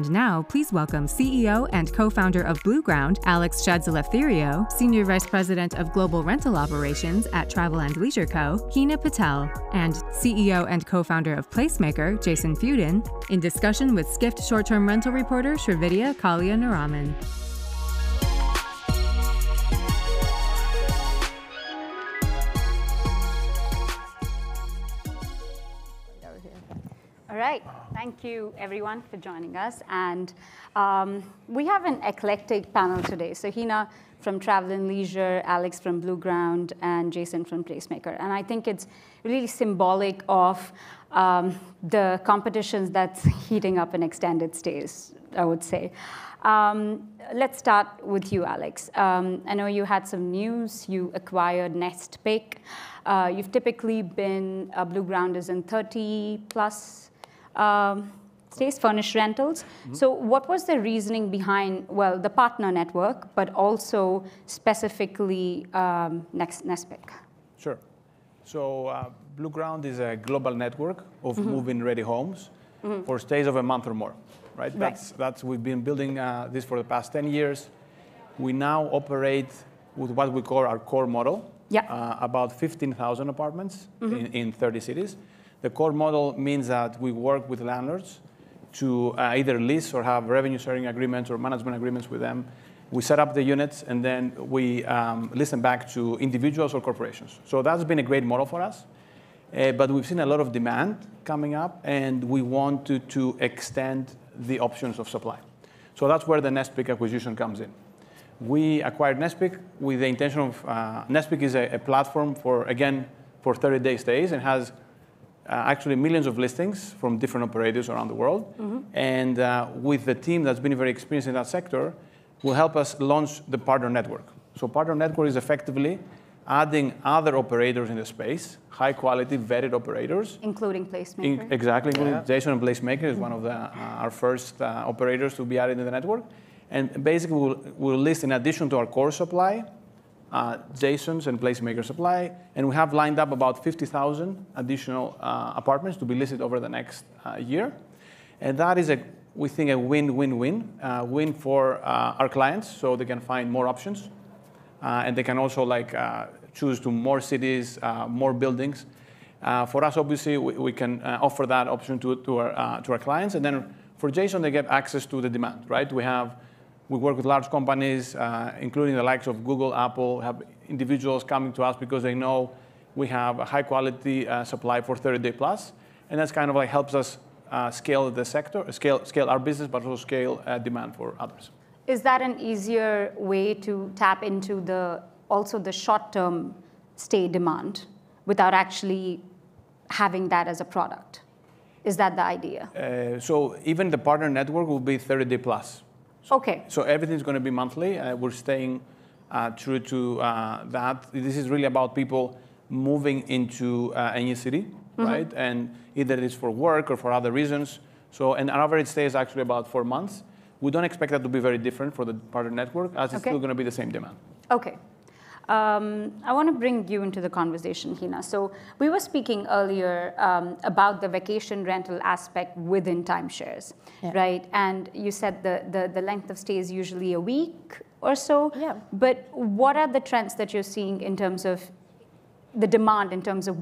And now, please welcome CEO and co-founder of Blueground, Chatzieleftheriou, Senior Vice President of Global Rental Operations at Travel and Leisure Co., Heena Patel, and CEO and co-founder of Placemakr, Fudin, in discussion with Skift short-term rental reporter Srividya Kalyanaraman. All right, thank you everyone for joining us. And we have an eclectic panel today. So Heena from Travel and Leisure, Alex from Blueground, and Jason from Placemakr. And I think it's really symbolic of the competitions that's heating up in extended stays, I would say. Let's start with you, Alex. I know you had some news. You acquired NestPick. You've typically been, Blueground is in 30 plus stays, furnished rentals. Mm-hmm. So what was the reasoning behind, well, the partner network, but also specifically NestPick? Sure. So Blueground is a global network of move-in-ready homes for stays of a month or more. Right? That's we've been building this for the past 10 years. We now operate with what we call our core model, about 15,000 apartments in 30 cities. The core model means that we work with landlords to either lease or have revenue sharing agreements or management agreements with them. We set up the units and then we listen back to individuals or corporations. So that's been a great model for us. But we've seen a lot of demand coming up and we want to extend the options of supply. So that's where the NestPick acquisition comes in. We acquired NestPick with the intention of, NestPick is a platform for 30-day stays and has actually millions of listings from different operators around the world. And with the team that's been very experienced in that sector, will help us launch the partner network. So partner network is effectively adding other operators in the space, high quality, vetted operators. Including Placemakr. Exactly, including Jason and Placemakr is one of our first operators to be added in the network. And basically we'll list in addition to our core supply, Jason's and Placemakr supply, and we have lined up about 50,000 additional apartments to be listed over the next year. And that is, we think, a win-win-win. Win for our clients, so they can find more options. And they can also choose to more cities, more buildings. For us, obviously, we can offer that option to our clients. And then for Jason, they get access to the demand, right? We work with large companies, including the likes of Google, Apple, have individuals coming to us because they know we have a high quality supply for 30-day plus. And that's kind of helps us scale the sector, scale our business, but also scale demand for others. Is that an easier way to tap into also the short-term stay demand without actually having that as a product? Is that the idea? So even the partner network will be 30-day plus. Okay. So everything's going to be monthly. We're staying true to that. This is really about people moving into a new city, right? And either it's for work or for other reasons. So an average stay is actually about 4 months. We don't expect that to be very different for the partner network, as it's still going to be the same demand. Okay. I want to bring you into the conversation, Heena. So we were speaking earlier about the vacation rental aspect within timeshares, right? And you said the length of stay is usually a week or so. Yeah. But what are the trends that you're seeing in terms of the demand, in terms of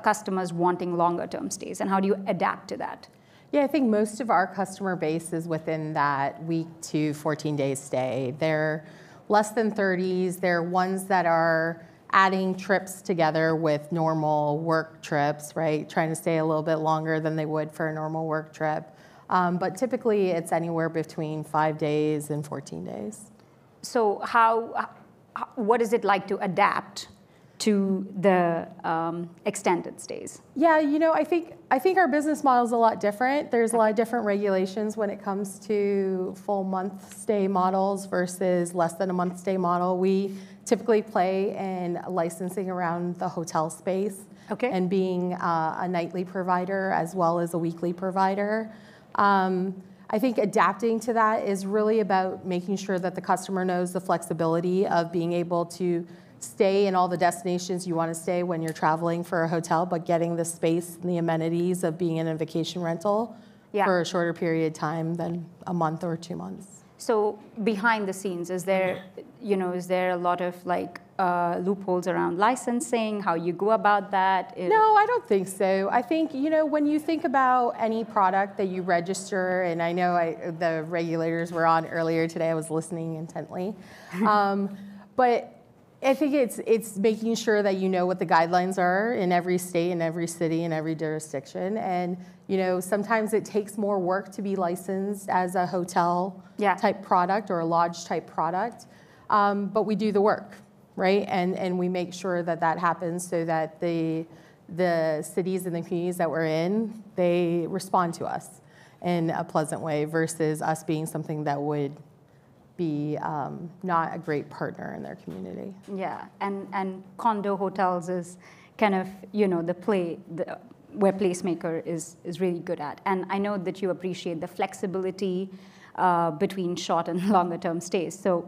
customers wanting longer term stays, and how do you adapt to that? Yeah, I think most of our customer base is within that week to 14-day stay. They're less than 30s. They're ones that are adding trips together with normal work trips, right? Trying to stay a little bit longer than they would for a normal work trip. But typically, it's anywhere between 5 days and 14 days. So what is it like to adapt to the extended stays? Yeah, I think our business model is a lot different. There's a lot of different regulations when it comes to full month stay models versus less than a month stay model. We typically play in licensing around the hotel space and being a nightly provider as well as a weekly provider. I think adapting to that is really about making sure that the customer knows the flexibility of being able to stay in all the destinations you want to stay when you're traveling for a hotel, but getting the space and the amenities of being in a vacation rental for a shorter period of time than a month or 2 months. So behind the scenes, is there a lot of like loopholes around licensing, how you go about that? No, I don't think so. I think, when you think about any product that you register, and I know the regulators were on earlier today, I was listening intently. But I think it's making sure that you know what the guidelines are in every state, in every city, in every jurisdiction. And, sometimes it takes more work to be licensed as a hotel type product or a lodge type product. But we do the work, right? And we make sure that happens so that the cities and the communities that we're in, they respond to us in a pleasant way versus us being something that would be not a great partner in their community. Yeah, and condo hotels is kind of, where Placemakr is really good at. And I know that you appreciate the flexibility between short and longer term stays. So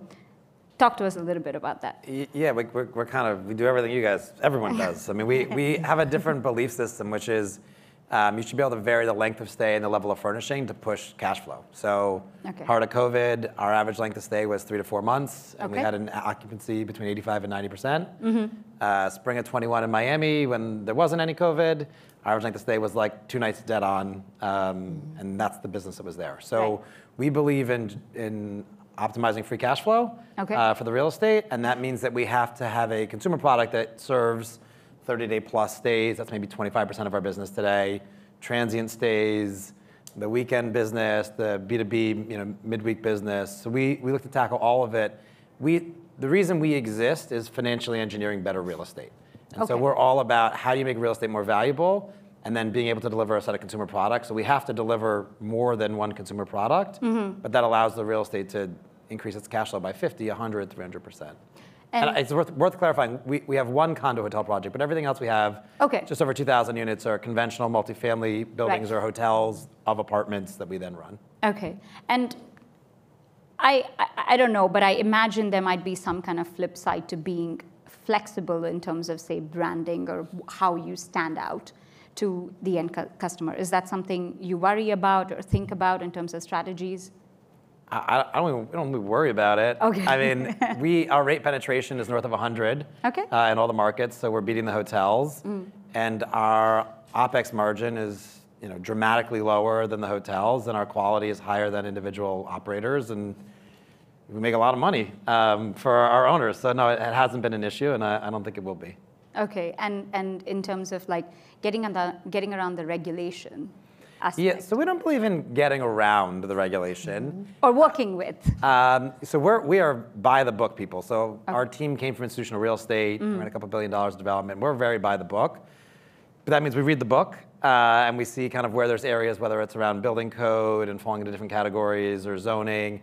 talk to us a little bit about that. Yeah, we do everything everyone does. I mean, we have a different belief system, which is you should be able to vary the length of stay and the level of furnishing to push cash flow. So prior to COVID, our average length of stay was 3 to 4 months, and we had an occupancy between 85 and 90%. Spring of 21 in Miami, when there wasn't any COVID, our average length of stay was like 2 nights dead on, and that's the business that was there. So we believe in optimizing free cash flow for the real estate, and that means that we have to have a consumer product that serves 30-day plus stays. That's maybe 25% of our business today. Transient stays, the weekend business, the B2B, midweek business. So we look to tackle all of it. The reason we exist is financially engineering better real estate. And so we're all about how do you make real estate more valuable, and then being able to deliver a set of consumer products. So we have to deliver more than one consumer product, but that allows the real estate to increase its cash flow by 50, 100, 300%. And it's worth clarifying, we have one condo hotel project, but everything else we have, just over 2,000 units, are conventional multifamily buildings or hotels of apartments that we then run. Okay, and I don't know, but I imagine there might be some kind of flip side to being flexible in terms of, say, branding or how you stand out to the end customer. Is that something you worry about or think about in terms of strategies? I don't really worry about it. Okay. I mean, our rate penetration is north of 100 in all the markets, so we're beating the hotels. And our OpEx margin is dramatically lower than the hotels, and our quality is higher than individual operators, and we make a lot of money for our owners. So no, it hasn't been an issue, and I don't think it will be. Okay, and in terms of like getting around the regulation aspect. Yeah, so we don't believe in getting around the regulation. Or working with. So we are by the book people. So our team came from institutional real estate, we ran a couple $2 billion of development. We're very by the book. But that means we read the book and we see kind of where there's areas, whether it's around building code and falling into different categories or zoning.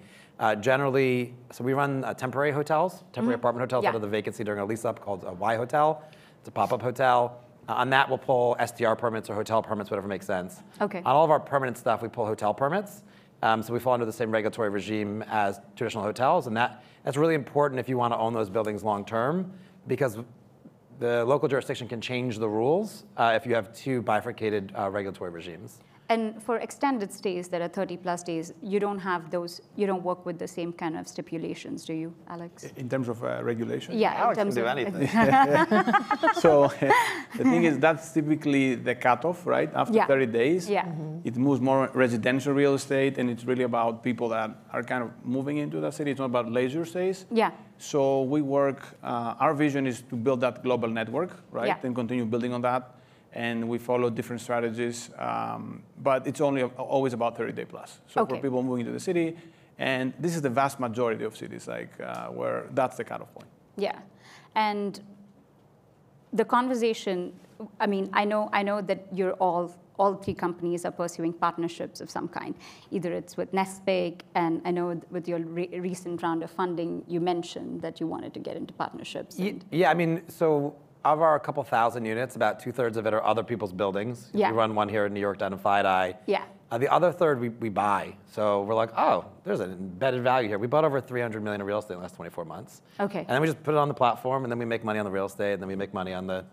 Generally, so we run temporary hotels, temporary apartment hotels out of the vacancy during a lease up called a Y hotel. It's a pop-up hotel. On that, we'll pull STR permits or hotel permits, whatever makes sense. Okay. On all of our permanent stuff, we pull hotel permits. So we fall under the same regulatory regime as traditional hotels. And that's really important if you want to own those buildings long term, because the local jurisdiction can change the rules if you have two bifurcated regulatory regimes. And for extended stays that are 30 plus days, you don't have those, you don't work with the same kind of stipulations, do you, Alex? In terms of regulation? Yeah, Alex can do anything. So the thing is, that's typically the cutoff, right? After 30 days, it moves more residential real estate, and it's really about people that are kind of moving into the city. It's not about leisure stays. Yeah. So we work, our vision is to build that global network, right? Yeah. And continue building on that. And we follow different strategies, but it's always about 30-day plus. So for people moving to the city, and this is the vast majority of cities, like where that's the cutoff point. Yeah, and the conversation. I mean, I know that you're all three companies are pursuing partnerships of some kind. Either it's with Nespig, and I know with your recent round of funding, you mentioned that you wanted to get into partnerships. Yeah, I mean, so. Of our couple thousand units, about 2/3 of it are other people's buildings. Yeah. We run one here in New York down in Fudin. Yeah. The other third we buy. So we're like, oh, there's an embedded value here. We bought over $300 million in real estate in the last 24 months. Okay. And then we just put it on the platform, and then we make money on the real estate, and then we make money on the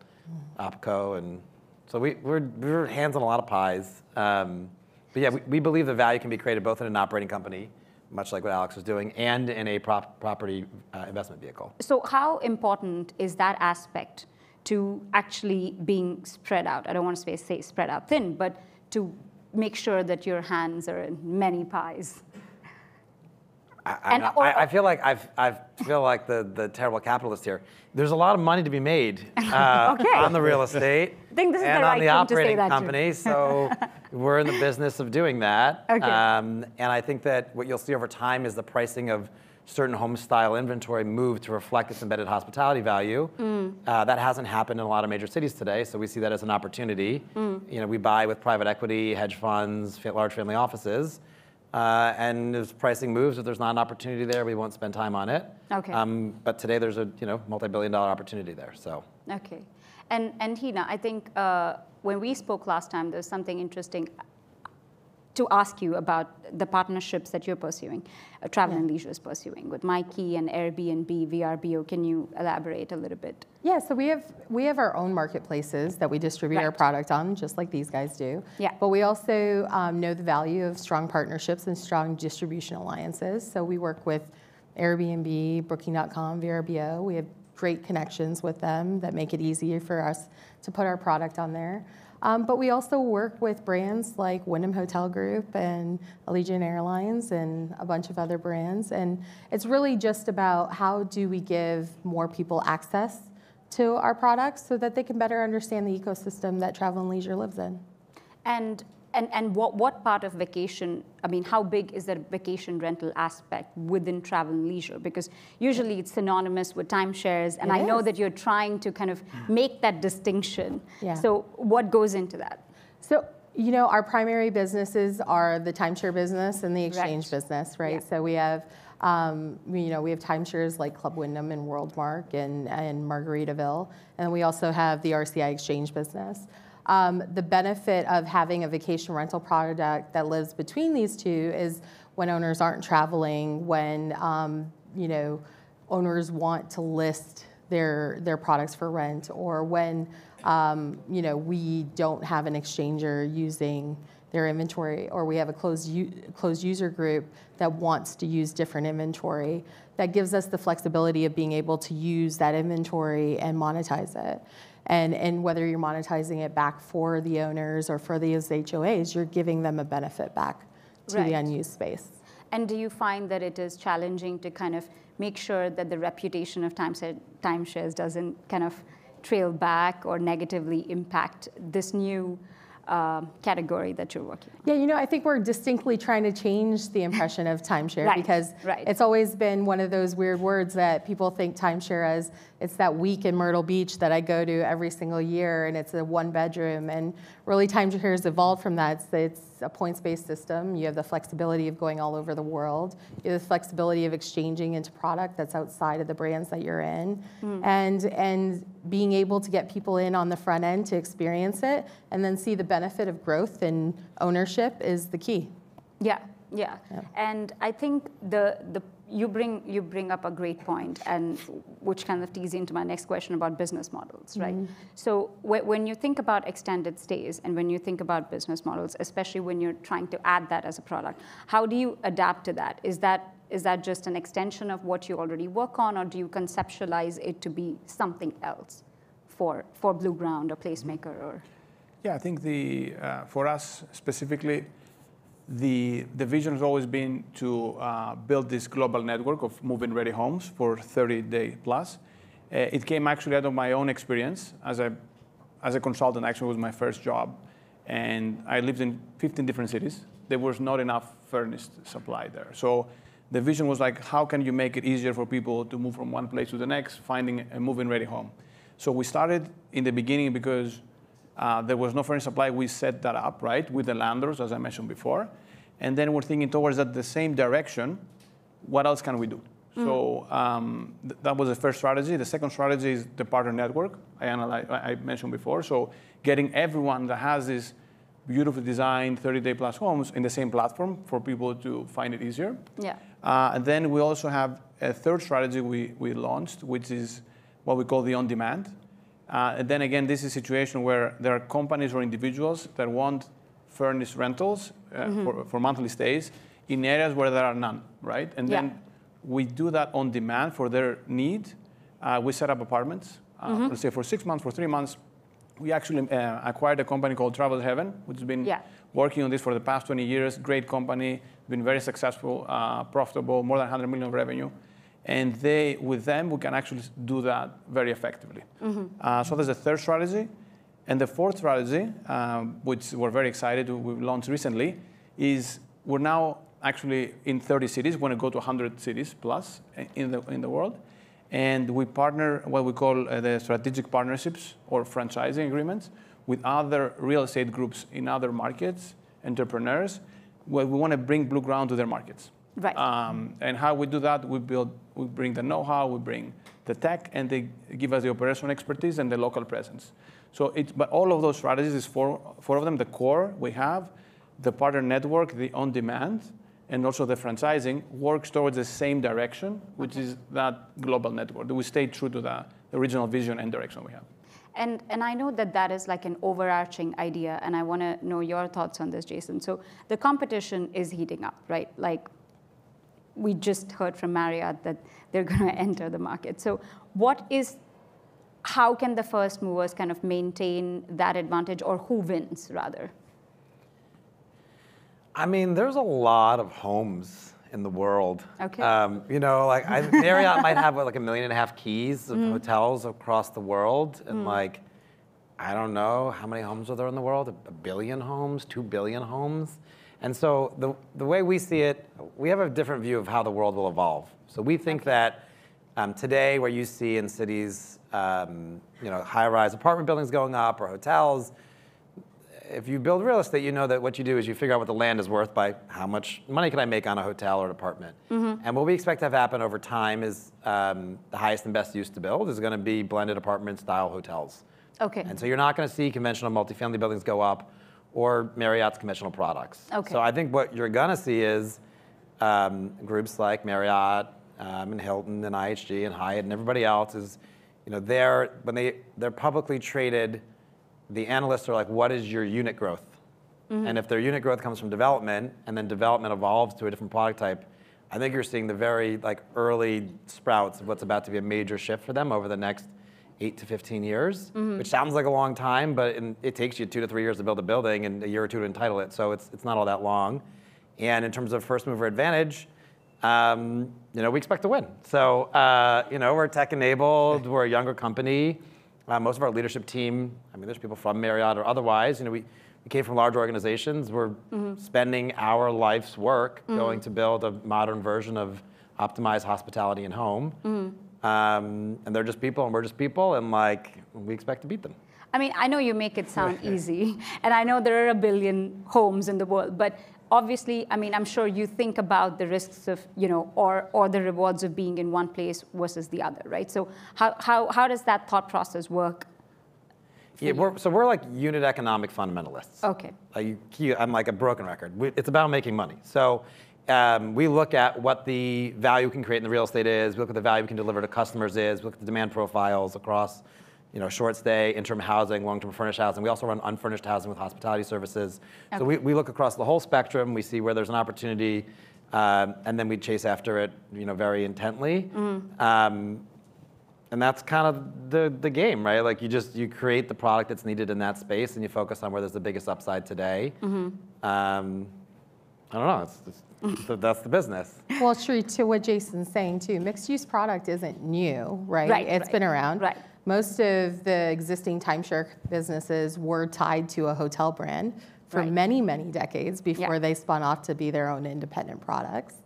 OpCo. And so we're hands on a lot of pies. But But yeah, we believe the value can be created both in an operating company, much like what Alex was doing, and in a property investment vehicle. So how important is that aspect to actually being spread out? I don't want to say spread out thin, but to make sure that your hands are in many pies. I feel like the terrible capitalist here. There's a lot of money to be made on the real estate think this is and the on right the thing to say operating that company. So we're in the business of doing that. Okay. And I think that what you'll see over time is the pricing of certain home style inventory move to reflect its embedded hospitality value. That hasn't happened in a lot of major cities today, so we see that as an opportunity. You know, we buy with private equity, hedge funds, large family offices. And as pricing moves, if there's not an opportunity there, we won't spend time on it. Okay. But today there's a multi-billion-dollar opportunity there. So. Okay, and Heena, I think when we spoke last time, there's something interesting to ask you about the partnerships that you're pursuing, Travel and Leisure is pursuing with MyKey and Airbnb, VRBO. Can you elaborate a little bit? Yeah, so we have our own marketplaces that we distribute our product on, just like these guys do. Yeah. But we also know the value of strong partnerships and strong distribution alliances. So we work with Airbnb, Booking.com, VRBO. We have great connections with them that make it easier for us to put our product on there. But we also work with brands like Wyndham Hotel Group and Allegiant Airlines and a bunch of other brands. And it's really just about how do we give more people access to our products so that they can better understand the ecosystem that Travel and Leisure lives in. And what part of vacation, I mean, how big is the vacation rental aspect within Travel and Leisure? Because usually it's synonymous with timeshares, and I know that you're trying to kind of make that distinction. Yeah. So what goes into that? So, you know, our primary businesses are the timeshare business and the exchange business, right? Yeah. So we have, we have timeshares like Club Wyndham and WorldMark and Margaritaville, and we also have the RCI exchange business. The benefit of having a vacation rental product that lives between these two is when owners aren't traveling, when owners want to list their products for rent, or when we don't have an exchanger using their inventory, or we have a closed user group that wants to use different inventory. That gives us the flexibility of being able to use that inventory and monetize it. And whether you're monetizing it back for the owners or for these HOAs, you're giving them a benefit back to the unused space. And do you find that it is challenging to kind of make sure that the reputation of timeshares doesn't kind of trail back or negatively impact this new category that you're working on? Yeah, I think we're distinctly trying to change the impression of timeshare because it's always been one of those weird words that people think timeshare as it's that week in Myrtle Beach that I go to every single year and it's a one bedroom, and really timeshare has evolved from that. It's a points-based system. You have the flexibility of going all over the world. You have the flexibility of exchanging into product that's outside of the brands that you're in, and being able to get people in on the front end to experience it and then see the benefit of growth and ownership is the key. Yeah. And I think you bring up a great point, and which kind of tees into my next question about business models, right? So when you think about extended stays and when you think about business models, especially when you're trying to add that as a product, how do you adapt to that? Is that just an extension of what you already work on, or do you conceptualize it to be something else for Blueground or Placemakr? Or? Yeah, I think for us specifically, the vision has always been to build this global network of move-in-ready homes for 30-day plus. It came actually out of my own experience as a consultant. Actually, was my first job, and I lived in 15 different cities. There was not enough furnished supply there. So the vision was like, how can you make it easier for people to move from one place to the next, finding a move-in-ready home? So we started in the beginning because there was no furnished supply. We set that up, right, with the landlords, as I mentioned before. And then we're thinking towards that the same direction, what else can we do? So that was the first strategy. The second strategy is the partner network I mentioned before. So getting everyone that has this beautifully designed 30-day plus homes in the same platform for people to find it easier. Yeah. And then we also have a third strategy we launched, which is what we call the on-demand. And then again, this is a situation where there are companies or individuals that want furnished rentals for monthly stays in areas where there are none, right? And then we do that on demand for their need. We set up apartments. Let's say for 6 months, for 3 months, we actually acquired a company called Travel Heaven, which has been working on this for the past 20 years. Great company, been very successful, profitable, more than 100 million of revenue. And with them, we can actually do that very effectively. So there's a third strategy. And the fourth strategy, which we're very excited, we launched recently, is we're now actually in 30 cities. We want to go to 100 cities plus in the world. And we partner what we call the strategic partnerships or franchising agreements with other real estate groups in other markets, entrepreneurs, where we want to bring Blueground to their markets. Right. And how we do that, we bring the know-how, we bring the tech, and they give us the operational expertise and the local presence. But all of those strategies is four of them. The core we have, the partner network, the on-demand, and also the franchising works towards the same direction, which is that global network. We stay true to the original vision and direction we have. And I know that is like an overarching idea, and I want to know your thoughts on this, Jason. So the competition is heating up, right? Like we just heard from Marriott that they're going to enter the market. So how can the first movers kind of maintain that advantage, or who wins rather? I mean, there's a lot of homes in the world. Okay. Like Marriott might have like 1.5 million keys of hotels across the world, and like, I don't know how many homes are there in the world. 1 billion homes, 2 billion homes, and so the way we see it, we have a different view of how the world will evolve. So we think that today, where you see in cities, high-rise apartment buildings going up or hotels. If you build real estate, you know that what you do is you figure out what the land is worth by how much money can I make on a hotel or an apartment. And what we expect to have happen over time is the highest and best use to build is going to be blended apartment style hotels. Okay. And so you're not going to see conventional multifamily buildings go up or Marriott's conventional products. Okay. So I think what you're going to see is groups like Marriott and Hilton and IHG and Hyatt and everybody else is, when they're publicly traded, the analysts are like, what is your unit growth? And if their unit growth comes from development, and then development evolves to a different product type, I think you're seeing the very early sprouts of what's about to be a major shift for them over the next 8 to 15 years, which sounds like a long time, but it takes you 2 to 3 years to build a building and a year or two to entitle it, so it's not all that long. And in terms of first mover advantage, we expect to win. So, we're tech enabled, we're a younger company. Most of our leadership team, there's people from Marriott or otherwise. We came from large organizations. We're spending our life's work going to build a modern version of optimized hospitality and home. And they're just people, and we're just people, and we expect to beat them. I know you make it sound easy, and I know there are 1 billion homes in the world, but obviously, I'm sure you think about the risks of, or the rewards of being in one place versus the other, right? So how does that thought process work? Yeah, we're like unit economic fundamentalists. Okay. I'm like a broken record. It's about making money. So we look at what the value we can create in the real estate is. We look at the value we can deliver to customers is. We look at the demand profiles across short stay, interim housing, long-term furnished housing. We also run unfurnished housing with hospitality services. Okay. So we look across the whole spectrum. We see where there's an opportunity, and then we chase after it, very intently. And that's kind of the game, right? Like you create the product that's needed in that space, and you focus on where there's the biggest upside today. I don't know. That's the business. Well, Sri, to what Jason's saying too, mixed-use product isn't new, right? It's been around. Right. Most of the existing timeshare businesses were tied to a hotel brand for many, many decades before they spun off to be their own independent products.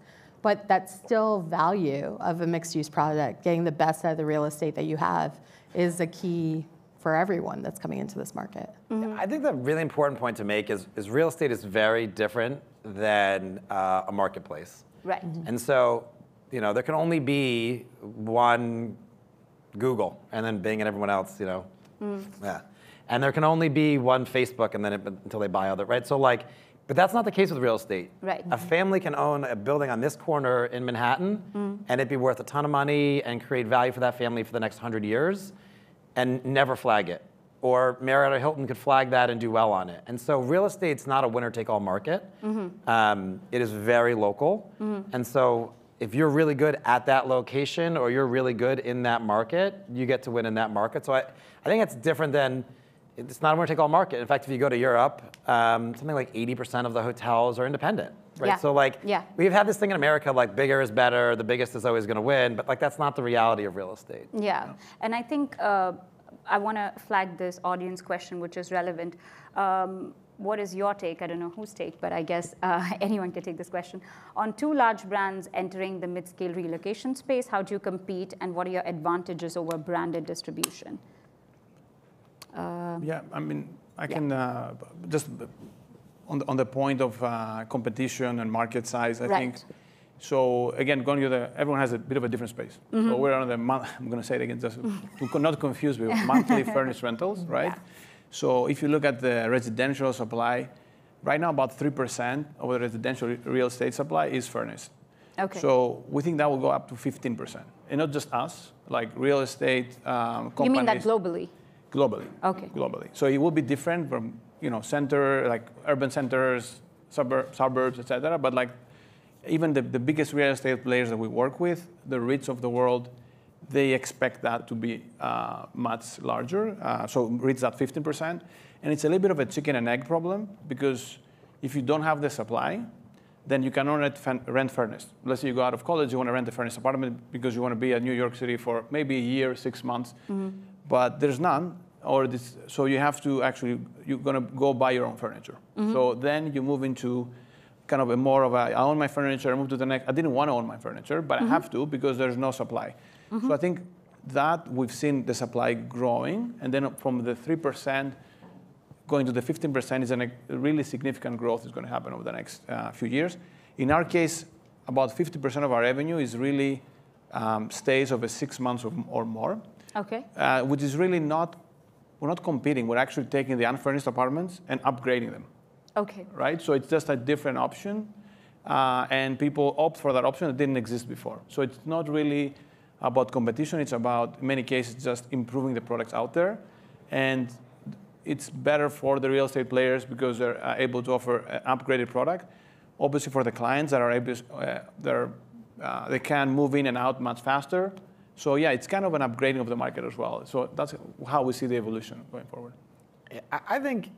But that's still value of a mixed-use product. Getting the best out of the real estate that you have is a key for everyone that's coming into this market. I think the really important point to make is real estate is very different than a marketplace. Right. And so, there can only be one Google, and then Bing and everyone else, Yeah. And there can only be one Facebook, and then until they buy other, right? So but that's not the case with real estate. Right. A family can own a building on this corner in Manhattan, and it'd be worth a ton of money and create value for that family for the next 100 years, and never flag it. or Marriott or Hilton could flag that and do well on it. And so real estate's not a winner-take-all market. It is very local. And so if you're really good at that location or you're really good in that market, you get to win in that market. So I think it's different than, it's not a winner-take-all market. In fact, if you go to Europe, something like 80% of the hotels are independent. Right? Yeah. So like, we've had this thing in America, like bigger is better, the biggest is always gonna win, but like that's not the reality of real estate. Yeah, and I think I wanna flag this audience question, which is relevant. What is your take? I don't know whose take, but I guess anyone can take this question. On two large brands entering the mid-scale relocation space, how do you compete and what are your advantages over branded distribution? Yeah, I mean, I can just on the point of competition and market size, I think. So again, going to everyone has a bit of a different space. So we're on the I'm going to say it again, just to not confuse with monthly furnished rentals, right? So if you look at the residential supply, right now about 3% of the residential real estate supply is furnished. Okay. So we think that will go up to 15%, and not just us, like real estate companies. You mean that globally? Globally. Okay. Globally. So it will be different from center, like urban centers, suburbs, etc. But like even the biggest real estate players that we work with, the REITs of the world, they expect that to be much larger. So REITs at 15%, and it's a little bit of a chicken and egg problem because if you don't have the supply, then you cannot rent furnished. Let's say you go out of college, you want to rent a furnished apartment because you want to be at New York City for maybe a year, 6 months, but there's none. So you have to you're going to go buy your own furniture. So then you move into kind of a more of I own my furniture, I move to the next. I didn't want to own my furniture, but I have to because there's no supply. So I think that we've seen the supply growing, and then from the 3% going to the 15% is a really significant growth is going to happen over the next few years. In our case, about 50% of our revenue is really stays over 6 months or more. Okay. Which is really we're not competing. We're actually taking the unfurnished apartments and upgrading them. Okay. Right? So it's just a different option. And people opt for that option that didn't exist before. So it's not really about competition. It's about, in many cases, just improving the products out there. And it's better for the real estate players because they're able to offer an upgraded product. Obviously, for the clients that are able, they can move in and out much faster. So yeah, it's kind of an upgrading of the market as well. So that's how we see the evolution going forward. I think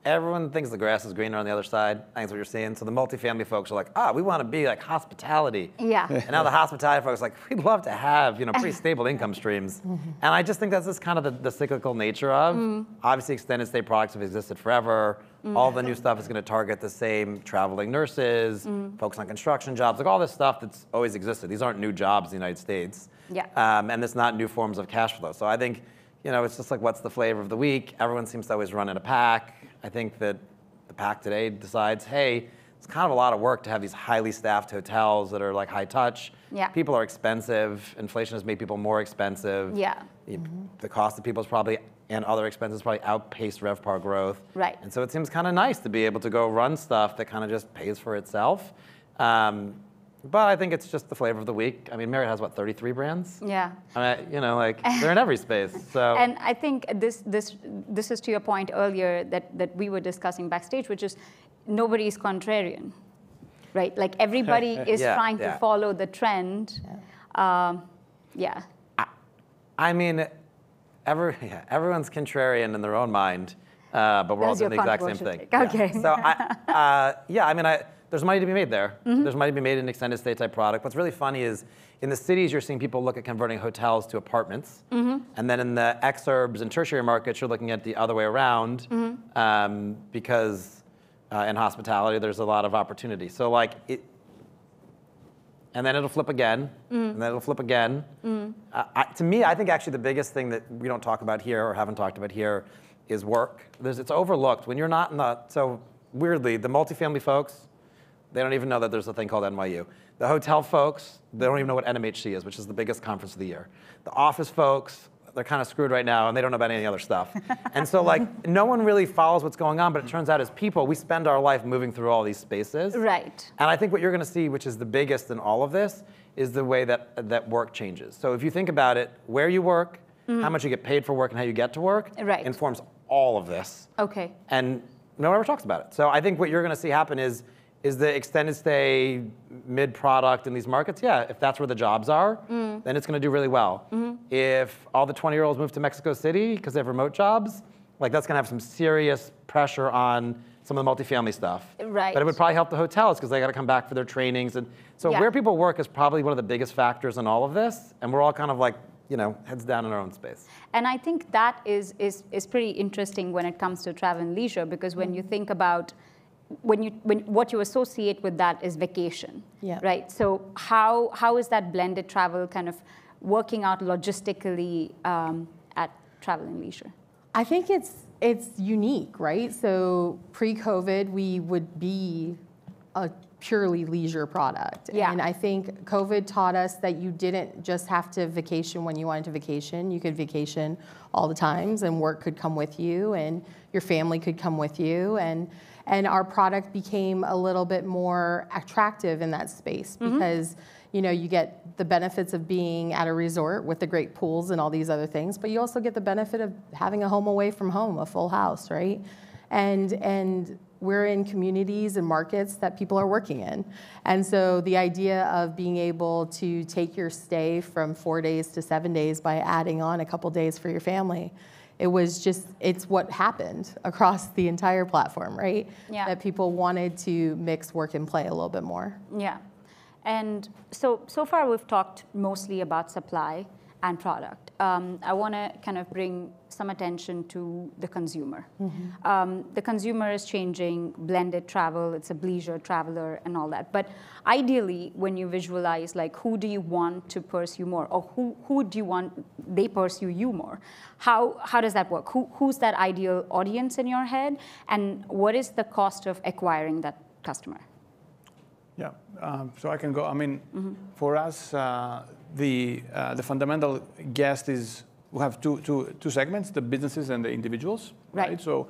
everyone thinks the grass is greener on the other side. I think that's what you're seeing. So the multifamily folks are like, we want to be like hospitality. Yeah. And now the hospitality folks are like, we'd love to have pretty stable income streams. And I just think that's just kind of the cyclical nature of. Obviously, extended stay products have existed forever. All the new stuff is going to target the same traveling nurses, folks on construction jobs, like all this stuff that's always existed. These aren't new jobs in the United States. Yeah. And it's not new forms of cash flow. So I think, it's just like, what's the flavor of the week? Everyone seems to always run in a pack. I think that the pack today decides, hey, it's kind of a lot of work to have these highly staffed hotels that are like high touch. Yeah. People are expensive. Inflation has made people more expensive. Yeah. The cost of people's probably and other expenses probably outpaced RevPAR growth. Right. And so it seems kind of nice to be able to go run stuff that kind of just pays for itself. But I think it's just the flavor of the week. I mean, Marriott has, 33 brands? Yeah. I mean, they're in every space. So. And I think this is to your point earlier that we were discussing backstage, which is nobody is contrarian, right? Like everybody is trying to follow the trend. Yeah. I mean, everyone's contrarian in their own mind, but we're all doing the exact same thing. Okay. Yeah. So there's money to be made there. There's money to be made in extended stay type product. What's really funny is in the cities, you're seeing people look at converting hotels to apartments. And then in the exurbs and tertiary markets, you're looking at the other way around because in hospitality, there's a lot of opportunity. So and then it'll flip again, and then it'll flip again. To me, I think actually the biggest thing that we don't talk about here or haven't talked about here is work. It's overlooked. When you're not so weirdly, the multifamily folks, they don't even know that there's a thing called NYU. The hotel folks, they don't even know what NMHC is, which is the biggest conference of the year. The office folks, they're kind of screwed right now, and they don't know about any other stuff. And so no one really follows what's going on, but it turns out as people, we spend our life moving through all these spaces. Right. And I think what you're going to see, which is the biggest in all of this, is the way that work changes. So if you think about it, where you work, how much you get paid for work and how you get to work, informs all of this. Okay. And no one ever talks about it. So I think what you're going to see happen is the extended stay mid-product in these markets, if that's where the jobs are, then it's going to do really well. If all the 20-year-olds move to Mexico City because they have remote jobs, like that's going to have some serious pressure on some of the multifamily stuff. Right. But it would probably help the hotels because they got to come back for their trainings. And so where people work is probably one of the biggest factors in all of this. And we're all kind of like, heads down in our own space. And I think that is pretty interesting when it comes to travel and leisure, because when you think about what you associate with that is vacation, right? So how is that blended travel kind of working out logistically at travel and leisure? I think it's unique, right? So pre-COVID, we would be a purely leisure product. Yeah. And I think COVID taught us that you didn't just have to vacation when you wanted to vacation. You could vacation all the times, and work could come with you, and your family could come with you. And our product became a little bit more attractive in that space because you get the benefits of being at a resort with the great pools and all these other things, but you also get the benefit of having a home away from home, a full house, right? And we're in communities and markets that people are working in. And so the idea of being able to take your stay from 4 days to 7 days by adding on a couple days for your family, it's what happened across the entire platform, right? Yeah. That people wanted to mix work and play a little bit more. Yeah. And so far we've talked mostly about supply and product. I want to kind of bring some attention to the consumer. The consumer is changing, blended travel, it's a leisure traveler and all that. But ideally, when you visualize like who do you want to pursue more, or who do you want they pursue you more, how does that work? Who's that ideal audience in your head, and what is the cost of acquiring that customer? Yeah, so I can go. I mean, for us, the fundamental guest is we have two segments: the businesses and the individuals. Right. So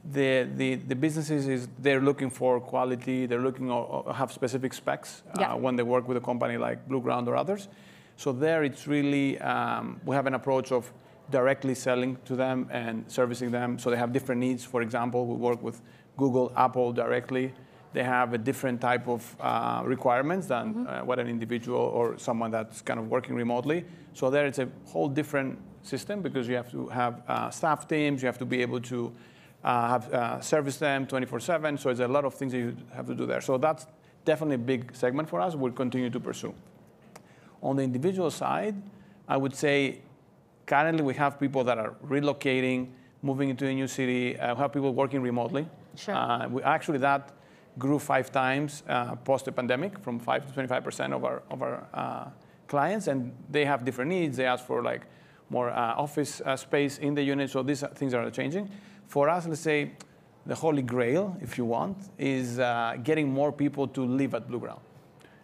the businesses they're looking for quality. They're looking or have specific specs when they work with a company like Blueground or others. So there, it's really we have an approach of directly selling to them and servicing them. So they have different needs. For example, we work with Google, Apple directly. They have a different type of requirements than what an individual or someone that's kind of working remotely. So there it's a whole different system because you have to have staff teams, you have to be able to service them 24/7. So there's a lot of things that you have to do there. So that's definitely a big segment for us. We'll continue to pursue. On the individual side, I would say currently we have people that are relocating, moving into a new city. We have people working remotely. Sure. That grew 5 times post the pandemic, from 5 to 25% of our clients, and they have different needs. They ask for like more office space in the unit, so these things are changing. For us, let's say the holy grail, if you want, is getting more people to live at Blueground.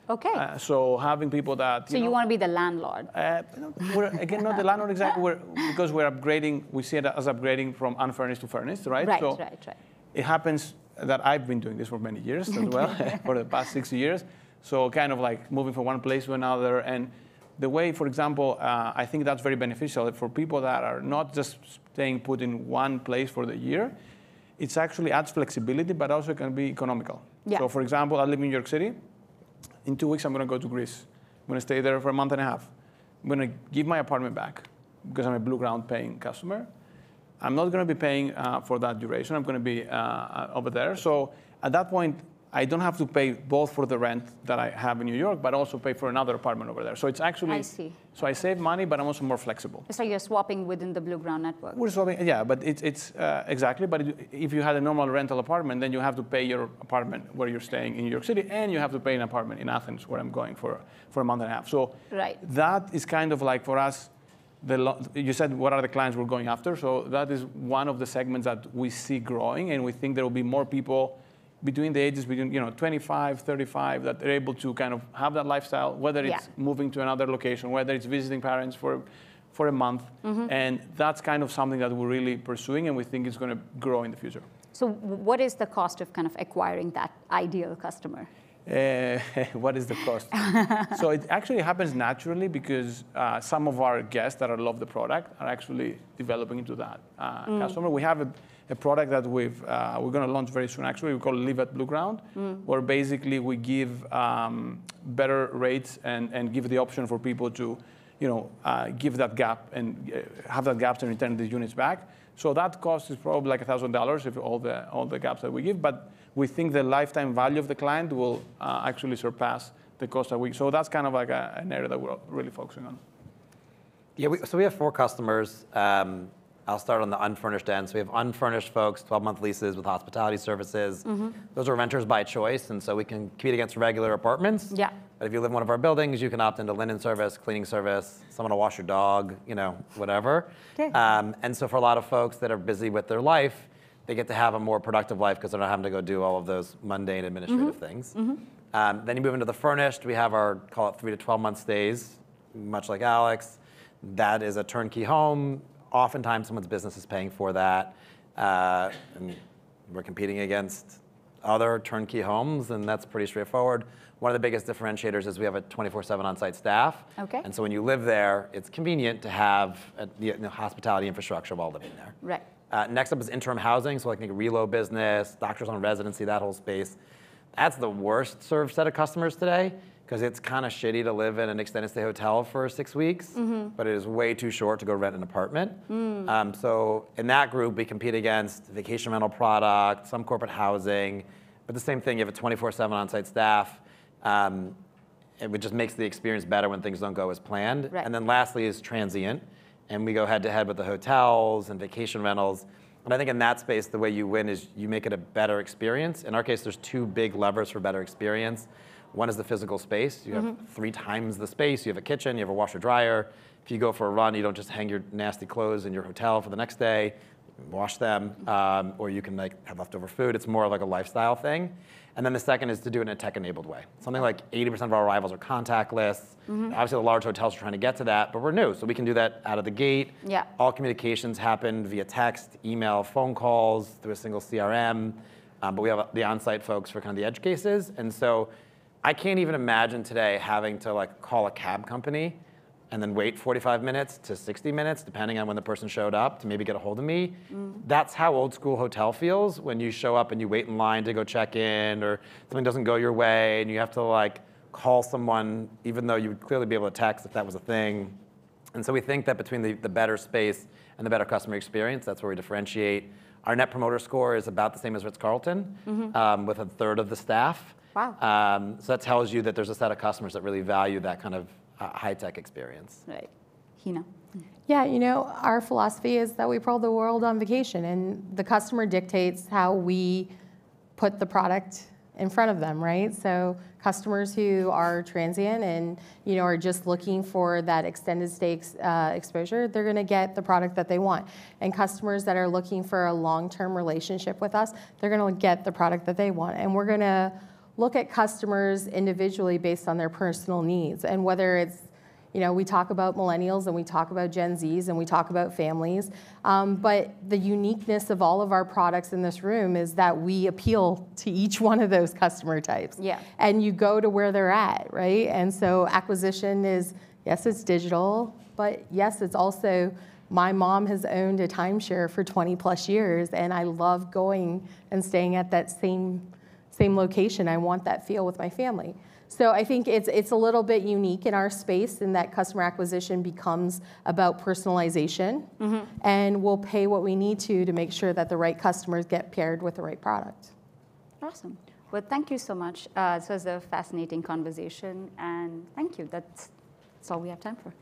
Okay. So having people that you want to be the landlord. We're again not the landlord exactly. Because we're upgrading. We see it as upgrading from unfurnished to furnished, right? Right. It happens that I've been doing this for many years as well, for the past 6 years. So kind of like moving from one place to another. And the way, for example, I think that's very beneficial for people that are not just staying put in one place for the year. It's actually adds flexibility, but also can be economical. Yeah. So for example, I live in New York City. In 2 weeks, I'm going to go to Greece. I'm going to stay there for a month and a half. I'm going to give my apartment back because I'm a Blueground paying customer. I'm not going to be paying for that duration. I'm going to be over there. So at that point, I don't have to pay both for the rent that I have in New York, but also pay for another apartment over there. So it's actually, I see. So I save money, but I'm also more flexible. So you're swapping within the Blueground network. We're swapping, yeah, but it's exactly. But if you had a normal rental apartment, then you have to pay your apartment where you're staying in New York City, and you have to pay an apartment in Athens where I'm going for a month and a half. So that is kind of like for us, you said what are the clients we're going after? So that is one of the segments that we see growing, and we think there will be more people between the ages between 25, 35 that are able to kind of have that lifestyle, whether it's moving to another location, whether it's visiting parents for a month, and that's kind of something that we're really pursuing, and we think it's going to grow in the future. So what is the cost of kind of acquiring that ideal customer? What is the cost? So it actually happens naturally because some of our guests that love the product are actually developing into that customer. We have a product that we're going to launch very soon. Actually, we call Live at Blueground, where basically we give better rates and give the option for people to, give that gap and have that gaps and return the units back. So that cost is probably like $1,000 if all the gaps that we give, but we think the lifetime value of the client will actually surpass the cost that we. So that's kind of like an area that we're really focusing on. Yeah, so we have 4 customers. I'll start on the unfurnished end. So we have unfurnished folks, 12-month leases with hospitality services. Those are renters by choice, and so we can compete against regular apartments. Yeah. But if you live in one of our buildings, you can opt into linen service, cleaning service, someone to wash your dog, whatever. Okay. And so for a lot of folks that are busy with their life, they get to have a more productive life because they're not having to go do all of those mundane administrative things. Then you move into the furnished. We have our, call it 3 to 12-month stays, much like Alex. That is a turnkey home. Oftentimes, someone's business is paying for that. And we're competing against other turnkey homes, and that's pretty straightforward. One of the biggest differentiators is we have a 24/7 on-site staff. Okay. And so when you live there, it's convenient to have the hospitality infrastructure while living there. Right. Next up is interim housing, so like a relo business, doctors on residency, that whole space. That's the worst served set of customers today, because it's kind of shitty to live in an extended stay hotel for 6 weeks, but it is way too short to go rent an apartment. So in that group, we compete against vacation rental product, some corporate housing, but the same thing, you have a 24/7 on-site staff. It just makes the experience better when things don't go as planned. Right. And then lastly is transient, and we go head-to-head with the hotels and vacation rentals. And I think in that space, the way you win is you make it a better experience. In our case, there's 2 big levers for better experience. One is the physical space. You have 3 times the space. You have a kitchen, you have a washer dryer. If you go for a run, you don't just hang your nasty clothes in your hotel for the next day, wash them, or you can have leftover food. It's more like a lifestyle thing. And then the second is to do it in a tech-enabled way. Something like 80% of our arrivals are contactless. Obviously, the large hotels are trying to get to that, but we're new, so we can do that out of the gate. Yeah. All communications happen via text, email, phone calls, through a single CRM. But we have the on-site folks for kind of the edge cases. And so I can't even imagine today having to call a cab company and then wait 45 minutes to 60 minutes, depending on when the person showed up, to maybe get a hold of me. That's how old school hotel feels when you show up and you wait in line to go check in, or something doesn't go your way and you have to call someone, even though you would clearly be able to text if that was a thing. And so we think that between the better space and the better customer experience, that's where we differentiate. Our Net Promoter Score is about the same as Ritz-Carlton, with 1/3 of the staff. Wow. So that tells you that there's a set of customers that really value that kind of high-tech experience. Right. Heena. Yeah, our philosophy is that we put the world on vacation, and the customer dictates how we put the product in front of them, right? So customers who are transient and are just looking for that extended stay exposure, they're going to get the product that they want. And customers that are looking for a long-term relationship with us, they're going to get the product that they want. And we're going to look at customers individually based on their personal needs, and whether it's, we talk about millennials and we talk about Gen Zs and we talk about families, but the uniqueness of all of our products in this room is that we appeal to each one of those customer types. Yeah. And you go to where they're at, right? And so acquisition is, yes, it's digital, but yes, it's also, my mom has owned a timeshare for 20 plus years, and I love going and staying at that same location. I want that feel with my family. So I think it's a little bit unique in our space in that customer acquisition becomes about personalization, and we'll pay what we need to make sure that the right customers get paired with the right product. Awesome. Well, thank you so much. This was a fascinating conversation, and thank you. That's all we have time for.